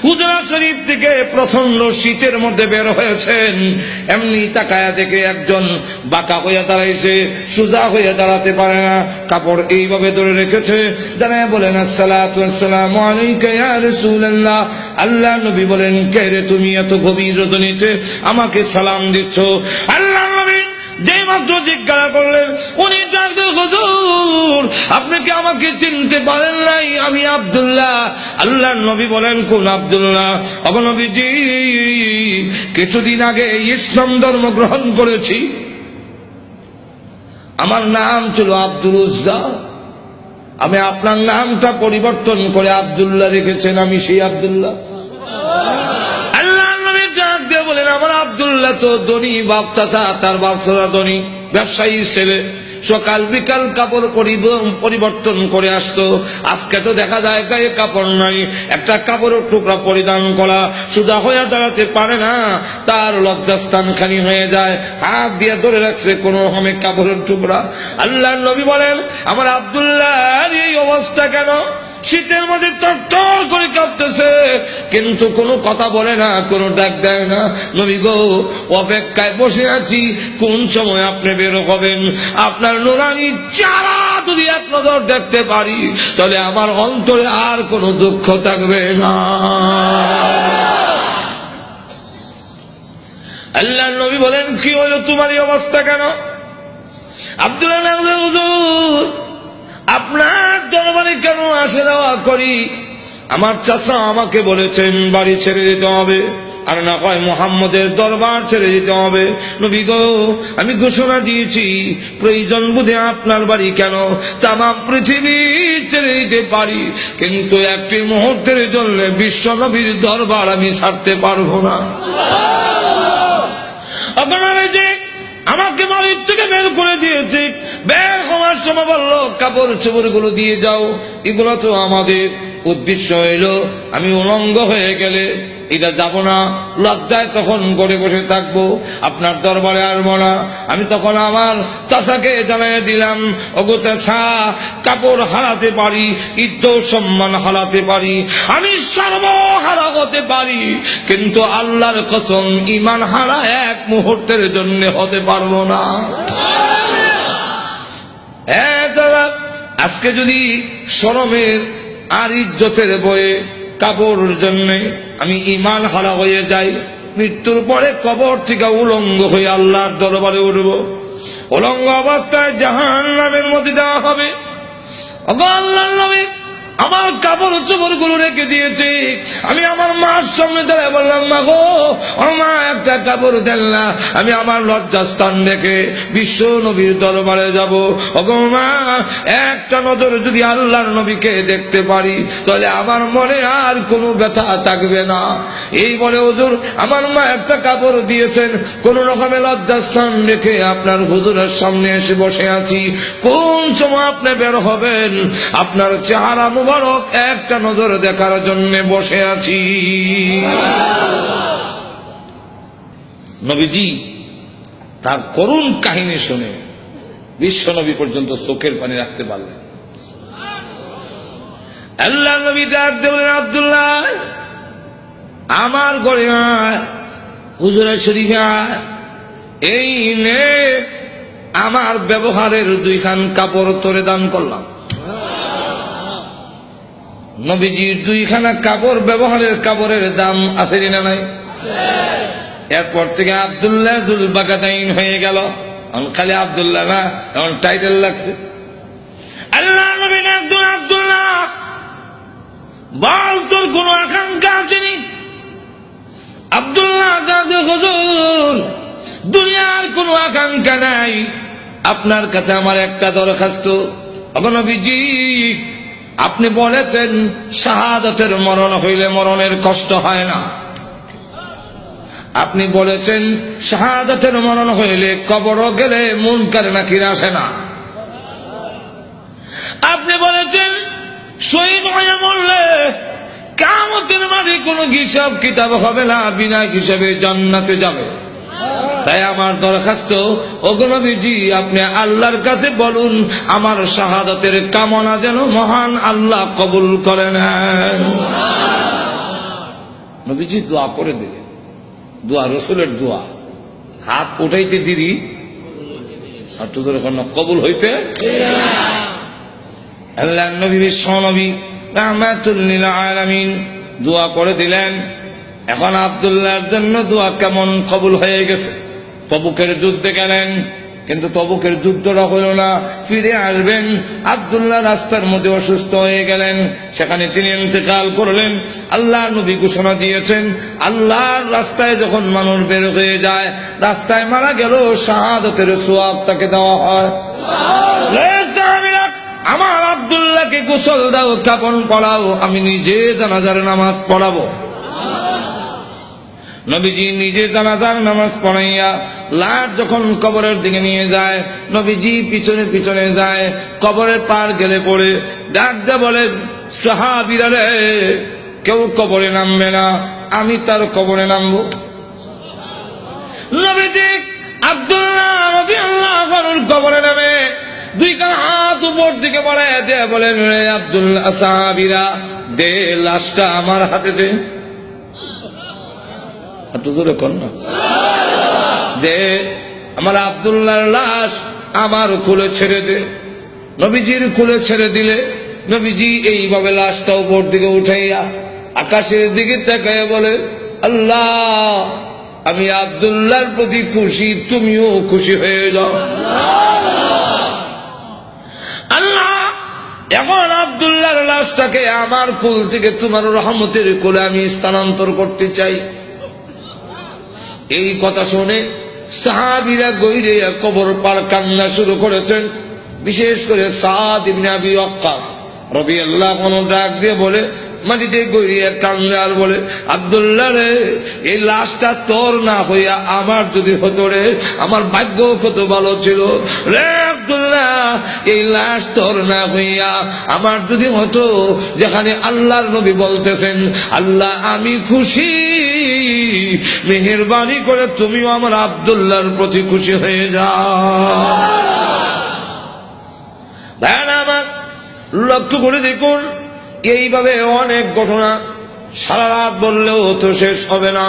হুজরা শরীফ থেকে প্রচন্ড শীতের মধ্যে বের হয়েছেন, এমনি তাকায়া দেখে একজন বাঁকা হইয়া দাঁড়াইছে, সোজা হইয়া দাঁড়াতে পারে না, কাপড় এইভাবে ধরে রেখেছে। দাঁড়ায় বলেন আসসালাতু ওয়াসসালামু আলাইকা ইয়া রাসূলুল্লাহ। আল্লাহ নবী বলেন, কে রে তুমি এত গভীর রজনীতে আমাকে সালাম দিচ্ছ? আল্লাহ নবী যেই মাত্র জিজ্ঞাসা করলেন, উনি ডাকতে, হুজুর আপনি কি আমাকে চিনতে পারেন নাই? আমি আব্দুল্লাহ। আল্লাহর নবী বলেন, কোন আব্দুল্লাহ? নবীজি, কিছুদিন আগে ইসলাম ধর্ম গ্রহণ করেছি, আমার নাম ছিল আব্দুল উজ্জা, আমি আপনার নামটা পরিবর্তন করে আব্দুল্লাহ রেখেছেন, আমি সেই আব্দুল্লাহ। বলেন, আমার আব্দুল্লাহ তো ধনী বাপ চাচা, তার বাপ চাচা ধনী ব্যবসায়ী ছেলে, সকাল বিকাল কাপড় পরিবর্তন করে আসতো। আজকে তো দেখা যায় গায়ে কাপড় নাই, একটা কাপড়ের টুকরা পরিধান করা, সোজা হয়ে দাঁড়াতে পারে না, তার লজ্জাস্থান খানি হয়ে যায়, হাত দিয়ে ধরে রাখছে কোন রকমের কাপড়ের টুকরা। আল্লাহর নবী বলেন, আমার আব্দুল্লাহর এই অবস্থা কেন? শীতের মধ্যে টরটর করে কাঁপতেছে, কিন্তু কোনো কথা বলে না, কোনো ডাক দেয় না। নবী গো, অপেক্ষায় বসে আছি, কোন সময় আপনি বের হবেন। আপনার নুরানি চারা যদি এক নজর দেখতে পারি, তাহলে আমার অন্তরে আর কোনো দুঃখ থাকবে না। আল্লাহ নবী বলেন, কি হলো তোমার এই অবস্থা কেন? আব্দুল্লাহ, হুজুর আপনার দরবারে কেন আসা যাওয়া করি? আমার চাচা আমাকে বলেছেন বাড়ি ছেড়ে দিতে হবে, আর না হয় মুহাম্মদের দরবার ছেড়ে দিতে হবে। নবী গো, আমি ঘোষণা দিয়েছি, প্রয়োজন বুঝে আপনার বাড়ি কেন তামাম পৃথিবী ছেড়ে দিতে পারি, কিন্তু একটি মুহূর্তের জন্য বিশ্ব নবীর দরবার আমি ছাড়তে পারবো না। আপনারা যে আমাকে বাড়ির থেকে বের করে দিয়েছে, বের হওয়ার সময় বললো কাপড় চোপড় গুলো দিয়ে যাও, এগুলো তো আমাদের। উদ্দেশ্য হইল আমি উলঙ্গ হয়ে গেলে এটা যাব না, লজ্জায় তখন করে বসে থাকবো, আপনার দরবারে আসবো না। আমি তখন আমার চাচাকে জানিয়ে দিলাম, ওগো চাচা, কাপড় হারাতে পারি, ইজ্জত সম্মান হারাতে পারি, আমি সর্বহারা হতে পারি, কিন্তু আল্লাহর কসম ঈমান হারা এক মুহূর্তের জন্য হতে পারবো না। আজকে যদি শরমের আর ইজ্জতের বয়ে কাপড়ের জন্য আমি ঈমান হারা হয়ে যাই, মৃত্যুর পরে কবর থেকে উলঙ্গ হয়ে আল্লাহর দরবারে উঠব, উলঙ্গ অবস্থায় জাহান্নামের মধ্যে দেওয়া হবে। আল্লাহর নবী আমার কাপড় চোপড় গুলো রেখে দিয়েছে, আমি আমার মার সামনে দাঁড়ায় বললাম, মা গো, মা একটা কাপড় দেন না, আমি আমার লজ্জাস্থান রেখে বিশ্ব নবীর দরবারে যাব। ওগো মা, একটা নজর যদি আল্লাহর নবীকে দেখতে পারি, তাহলে আমার মনে আর কোনো ব্যথা থাকবে না। এই বলে হুজুর আমার মা একটা কাপড় দিয়েছেন, কোন রকমে লজ্জাস্থান রেখে আপনার হুজুরের সামনে এসে বসে আছি। কোন সময় আপনি বের হবেন, আপনার চেহারা মুবারক একটা নজর দেখার জন্য বসে আছি। নবীজি তার করুণ কাহিনী শুনে বিশ্ব নবী পর্যন্ত চোখের পানি রাখতে পারলেন। আল্লাহ নবী ডাক দেবেন, আব্দুল্লাহ আমার ঘরে আয়, হুজুরের শরীফে আয়, এই নে আমার ব্যবহারের দুইখান কাপড় তোরে দান করলাম। নবীজির দুইখানা কাপড়, ব্যবহারের কাপড়ের দাম আছে না নাই? এরপর থেকে আব্দুল্লাহ যুল বাকাতাইন হয়ে গেল, খালি আব্দুল্লাহ না, এখন টাইটেল লাগছে। আল্লাহ নবী একজন, আব্দুল্লাহ বল তোর কোন আকাঙ্ক্ষা আছেনি? আব্দুল্লাহ হুজুর দুনিয়ার কোন আকাঙ্ক্ষা নাই, আপনার কাছে আমার একটা দরখাস্ত। নবীজি আপনি বলেছেন শাহাদাতের মরণ হইলে মরণের কষ্ট হয় না, আপনি বলেছেন শাহাদাতের মরণ হইলে কবর গেলে মুনকার নাকির আসে না, আপনি বলেছেন শহীদ হয়ে মরলে কিয়ামতের মাঠে কোনো হিসাব কিতাব হবে না, বিনা হিসাবে জান্নাতে যাবে। তাই আমার দরখাস্ত, ওগো নবীজি আপনি আল্লাহর কাছে বলুন আমার শাহাদাতের কামনা যেন মহান আল্লাহ কবুল করে নেন। নবীজি দোয়া করে দিলেন, দোয়া রসুলের দোয়া, হাত উঠাইতে দিরি আর তোদের কবুল হইতে। আল্লাহ নবী বিশ্ব নবী রাহমাতুল লিল আলামিন দোয়া করে দিলেন। এখন আব্দুল্লাহর জন্য দোয়া কেমন কবুল হয়ে গেছে। তবুকের যুদ্ধে গেলেন, কিন্তু তবুকের যুদ্ধটা হইল না, ফিরে আসবেন। আব্দুল্লাহ রাস্তার মধ্যে অসুস্থ হয়ে গেলেন, সেখানে তিনি ইন্তেকাল করলেন। আল্লাহ নবী ঘোষণা দিয়েছেন, আল্লাহর রাস্তায় যখন মানুষ বের হয়ে যায়, রাস্তায় মারা গেল শাহাদাতের সওয়াব তাকে দেওয়া হয়। আমার আব্দুল্লাহকে গোসল দাও, কাফন পরাও, আমি নিজে জানাজার নামাজ পড়াবো। নবীজি নিজে জানাজার নামাজ পড়াইয়া লাশ যখন কবরের দিকে নিয়ে যায়, নবীজি পিছনে পিছনে যায়। কবরের পার গেলে পড়ে ডাক দিয়ে বলে, সাহাবীরা রে, কেউ কবরে নামবে না, আমি তার কবরে নামবো। নবীজি আব্দুল্লাহ রাদিয়াল্লাহু আনহুর কবরে নামে দুই কান হাত উপর দিকে বাড়ায় দিয়ে বলেন, রে আব্দুল্লাহ, সাহাবীরা দে লাশটা আমার হাতে দে। দে আমার আব্দুল্লাহর লাশ আমার কোলে ছেড়ে দে। নবীজির কোলে ছেড়ে দিলে নবীজি এইভাবে লাশটা উপর দিকে উঠাইয়া আকাশের দিকে তাকাইয়া বলে, আল্লাহ আমি আব্দুল্লাহর প্রতি খুশি, তুমিও খুশি হয়ে যাও। আল্লাহ এখন আব্দুল্লাহর লাশটাকে আমার কোল থেকে তোমার রহমতের কোলে আমি স্থানান্তর করতে চাই। এই কথা শুনে সাহাবীরা গইরে কবর পার কান্না শুরু করেছেন। বিশেষ করে সাদ ইবনে আবি ওয়াক্কাস রাদিয়াল্লাহু আনহু ডাক দিয়ে বলে, মাটিতে গইরে কান্না আর বলে, আব্দুল্লাহ রে, এই লাশটা তোর না হইয়া আমার যদি হতো রে, আমার ভাগ্য কত ভালো ছিল রে আব্দুল্লাহ। এই লাশ তোর না হইয়া আমার যদি হতো, যেখানে আল্লাহর নবী বলতেছেন, আল্লাহ আমি খুশি, মেহেরবানি করে তুমিও আমার আব্দুল্লাহর প্রতি খুশি হয়ে যাও। আমার লক্ষ্য করে দেখুন, এইভাবে অনেক ঘটনা সারা রাত বললেও তো শেষ হবে না।